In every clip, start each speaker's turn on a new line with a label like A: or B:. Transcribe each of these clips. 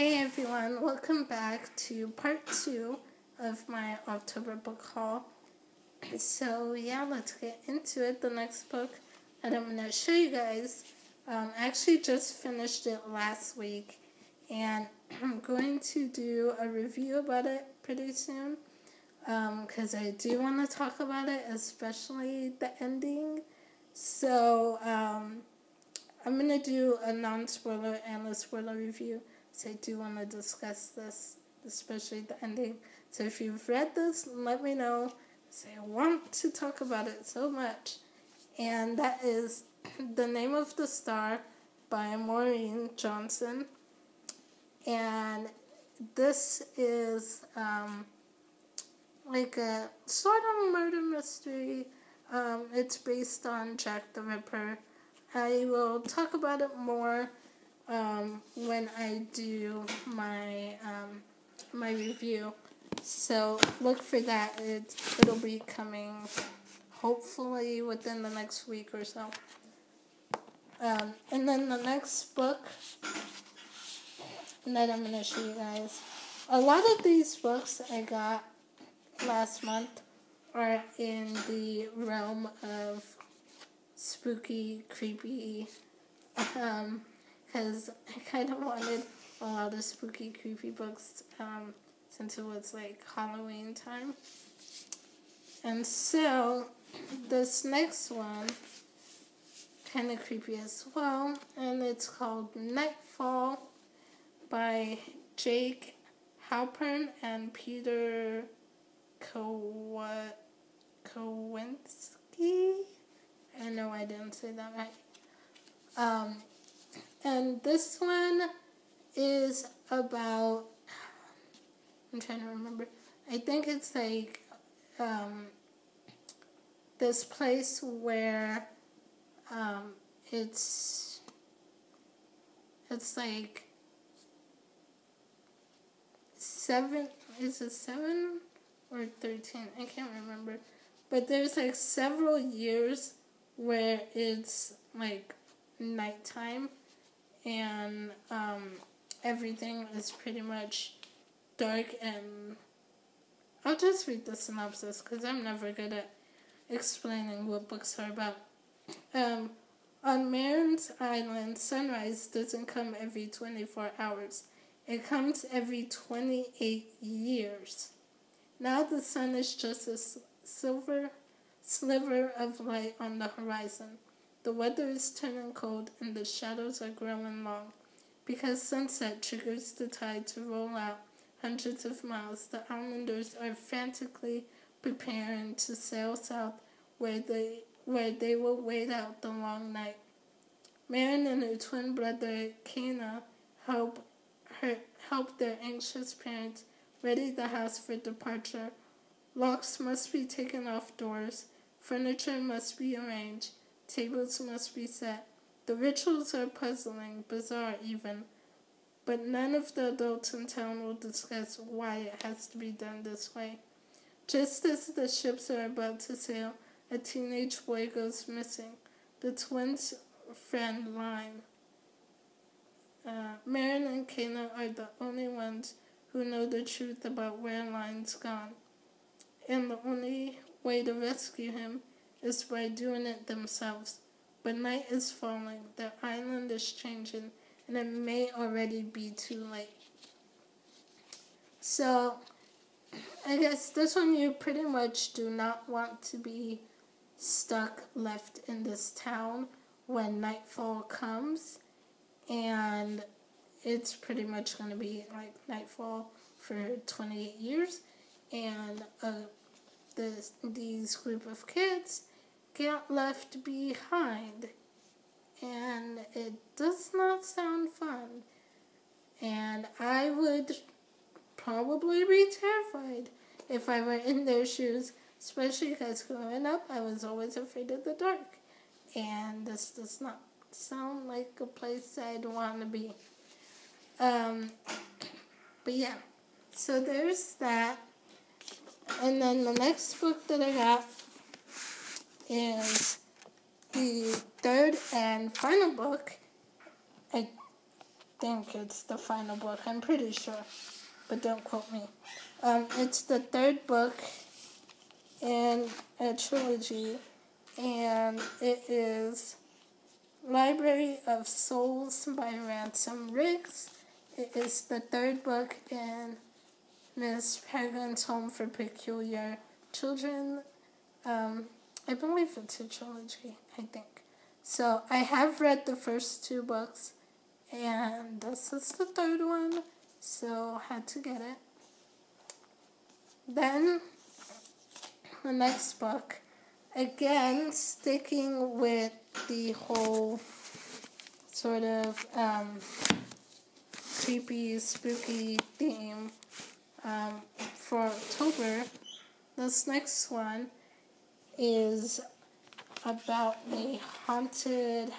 A: Hey everyone, welcome back to part 2 of my October book haul. So yeah, let's get into it. The next book that I'm going to show you guys, I actually just finished it last week, and I'm going to do a review about it pretty soon, because I do want to talk about it, especially the ending. So I'm going to do a non-spoiler and a spoiler review. So I do want to discuss this, especially the ending. So if you've read this, let me know. So I want to talk about it so much. And that is The Name of the Star by Maureen Johnson. And this is like a sort of murder mystery. It's based on Jack the Ripper. I will talk about it more when I do my my review. So look for that. It'll be coming hopefully within the next week or so. And then the next book that I'm going to show you guys. A lot of these books I got last month are in the realm of spooky, creepy, because I kind of wanted a lot of spooky, creepy books, since it was like Halloween time. And so, this next one, kind of creepy as well, and it's called Nightfall by Jake Halpern and Peter Kowinski. I know I didn't say that right. And this one is about, I'm trying to remember, I think it's like this place where it's like 7, is it 7 or 13? I can't remember. But there's like several years where it's like nighttime and everything is pretty much dark, and I'll just read the synopsis because I'm never good at explaining what books are about. On Marin's Island, sunrise doesn't come every 24 hours. It comes every 28 years. Now the sun is just a silver sliver of light on the horizon. The weather is turning cold and the shadows are growing long. Because sunset triggers the tide to roll out hundreds of miles, the islanders are frantically preparing to sail south where they will wait out the long night. Marin and her twin brother Kana help their anxious parents ready the house for departure. Locks must be taken off doors, furniture must be arranged, tables must be set. The rituals are puzzling, bizarre even, but none of the adults in town will discuss why it has to be done this way. Just as the ships are about to sail, a teenage boy goes missing. The twins' friend Lime. Marin and Kana are the only ones who know the truth about where Lime's gone, and the only way to rescue him is by doing it themselves. But night is falling, their island is changing, and it may already be too late. So, I guess this one you pretty much do not want to be stuck, left in this town when nightfall comes, and it's pretty much going to be like nightfall for 28 years, and these group of kids get left behind, and it does not sound fun, and I would probably be terrified if I were in their shoes, especially because growing up I was always afraid of the dark, and this does not sound like a place I'd want to be. But yeah, so there's that. And then the next book that I got is the third and final book. I think it's the final book. I'm pretty sure, but don't quote me. It's the third book in a trilogy, and it is Library of Souls by Ransom Riggs. It is the third book in Miss Peregrine's Home for Peculiar Children. I believe it's a trilogy, I think. So I have read the first two books, and this is the third one, so had to get it. Then the next book, again sticking with the whole sort of creepy, spooky theme for October. This next one is about a haunted,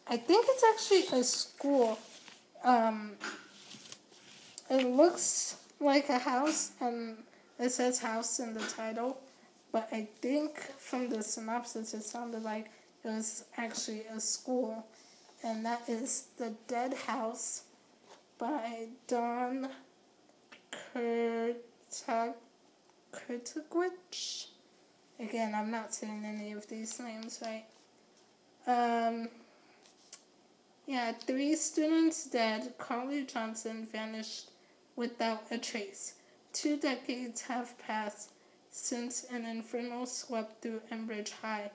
A: I think it's actually a school. It looks like a house, and it says house in the title, but I think from the synopsis it sounded like it was actually a school, and that is The Dead House by Dawn Kurtowicz. Again, I'm not saying any of these names right. 3 students dead. Carly Johnson vanished without a trace. 2 decades have passed since an inferno swept through Enbridge High,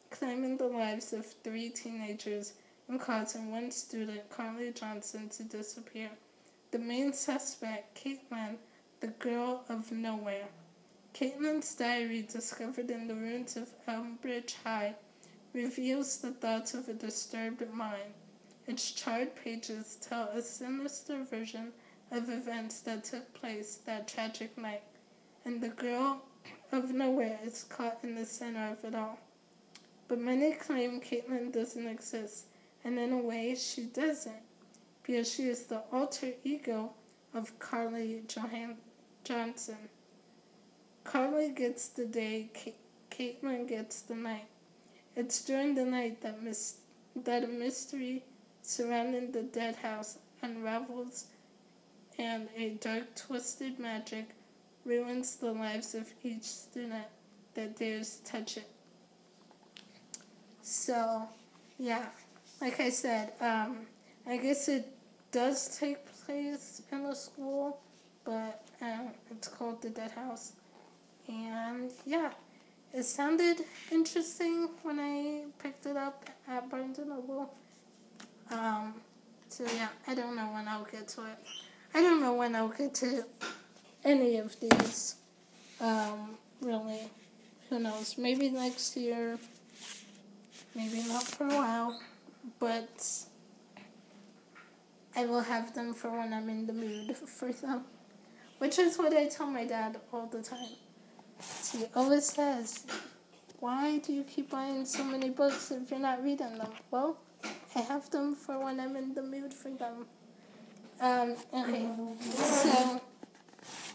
A: claiming the lives of 3 teenagers and causing 1 student, Carly Johnson, to disappear. The main suspect, Caitlin, the girl of nowhere. Caitlin's diary, discovered in the ruins of Enbridge High, reveals the thoughts of a disturbed mind. Its charred pages tell a sinister version of events that took place that tragic night, and the girl of nowhere is caught in the center of it all. But many claim Caitlin doesn't exist, and in a way she doesn't, because she is the alter ego of Carly Johnson. Carly gets the day, Caitlin gets the night. It's during the night that a mystery surrounding the dead house unravels, and a dark, twisted magic ruins the lives of each student that dares touch it. So, yeah, like I said, I guess it does take place in a school, but it's called The Dead House. And yeah, it sounded interesting when I picked it up at Barnes & Noble. So yeah, I don't know when I'll get to it. I don't know when I'll get to any of these. Really, who knows? Maybe next year, maybe not for a while, but I will have them for when I'm in the mood for them, which is what I tell my dad all the time. He always says, "Why do you keep buying so many books if you're not reading them?" Well, I have them for when I'm in the mood for them. Okay, so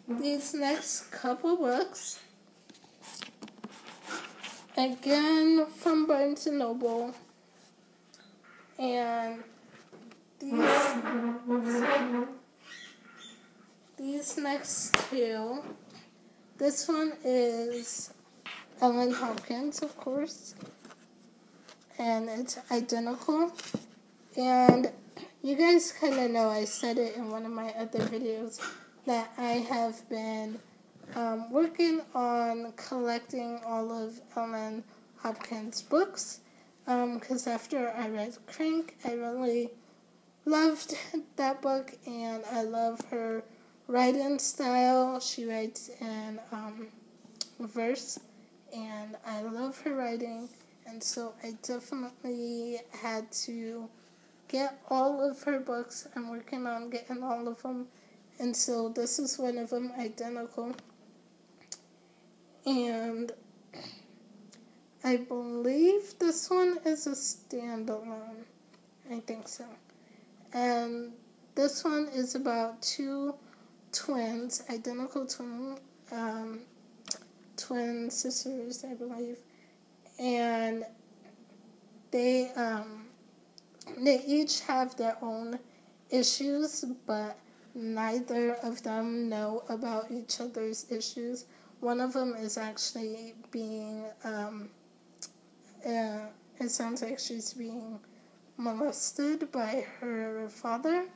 A: these next couple books, again from Barnes & Noble, and these next two, this one is Ellen Hopkins, of course, and it's identical, and you guys kind of know, I said it in one of my other videos, that I have been working on collecting all of Ellen Hopkins' books, because after I read Crank, I really loved that book, and I love her writing style. She writes in verse, and I love her writing, and so I definitely had to get all of her books. I'm working on getting all of them, and so this is one of them, identical, and I believe this one is a standalone. I think so. And this one is about 2 twins, identical twin sisters, I believe, and they they each have their own issues, but neither of them know about each other's issues. One of them is actually being, it sounds like she's being molested by her father.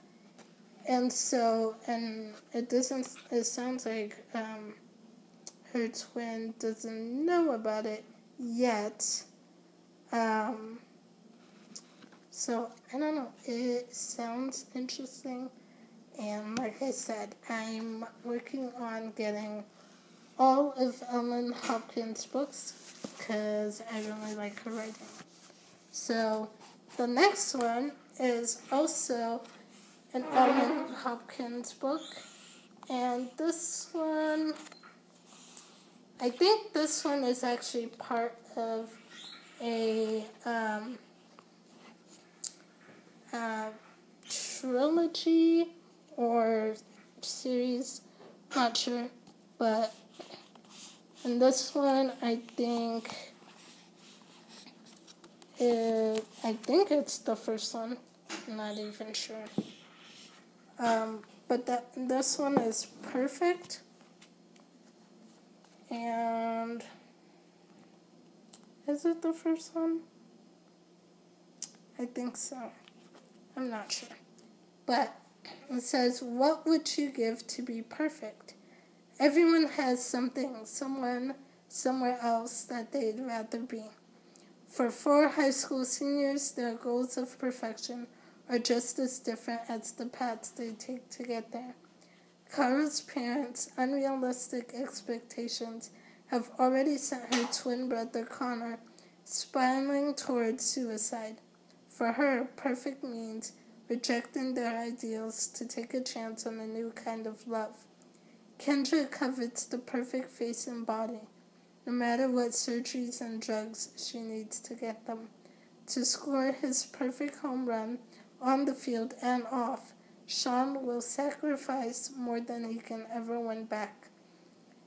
A: And so, and it sounds like her twin doesn't know about it yet. So, I don't know, it sounds interesting. And like I said, I'm working on getting all of Ellen Hopkins' books because I really like her writing. So, the next one is also an Ellen Hopkins book. And this one, I think this one is actually part of a trilogy or series, not sure, but in this one I think it's the first one. I'm not even sure. But this one is perfect, and is it the first one? I think so. I'm not sure. But it says, what would you give to be perfect? Everyone has something, someone, somewhere else that they'd rather be. For 4 high school seniors, their goals of perfection are just as different as the paths they take to get there. Kara's parents' unrealistic expectations have already sent her twin brother Connor spiraling towards suicide. For her, perfect means rejecting their ideals to take a chance on a new kind of love. Kendra covets the perfect face and body, no matter what surgeries and drugs she needs to get them. To score his perfect home run on the field and off, Sean will sacrifice more than he can ever win back.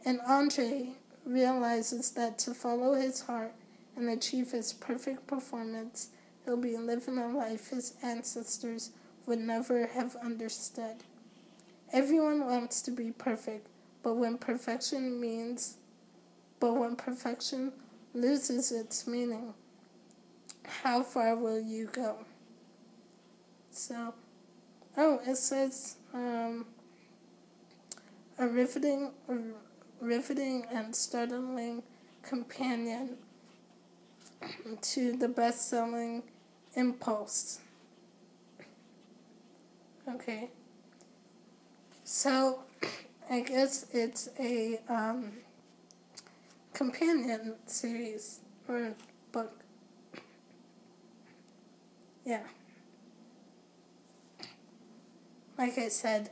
A: And Andre realizes that to follow his heart and achieve his perfect performance, he'll be living a life his ancestors would never have understood. Everyone wants to be perfect, but when perfection loses its meaning, how far will you go? So, it says a riveting and startling companion to the best-selling Impulse. Okay. So, I guess it's a companion series or book. Yeah. Like I said,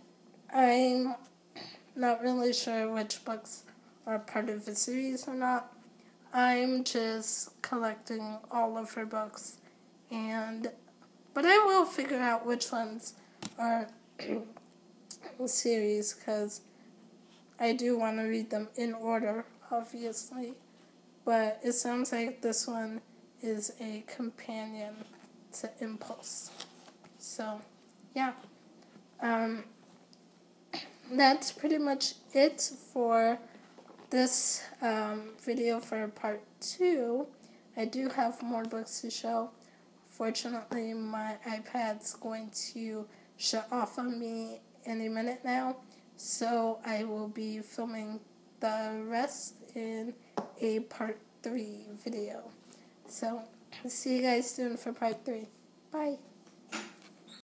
A: I'm not really sure which books are part of the series or not. I'm just collecting all of her books, but I will figure out which ones are series because I do want to read them in order, obviously. But it sounds like this one is a companion to Impulse. So, yeah. That's pretty much it for this video for part 2. I do have more books to show. Fortunately, my iPad's going to shut off on me any minute now, so I will be filming the rest in a part 3 video. So, see you guys soon for part 3. Bye.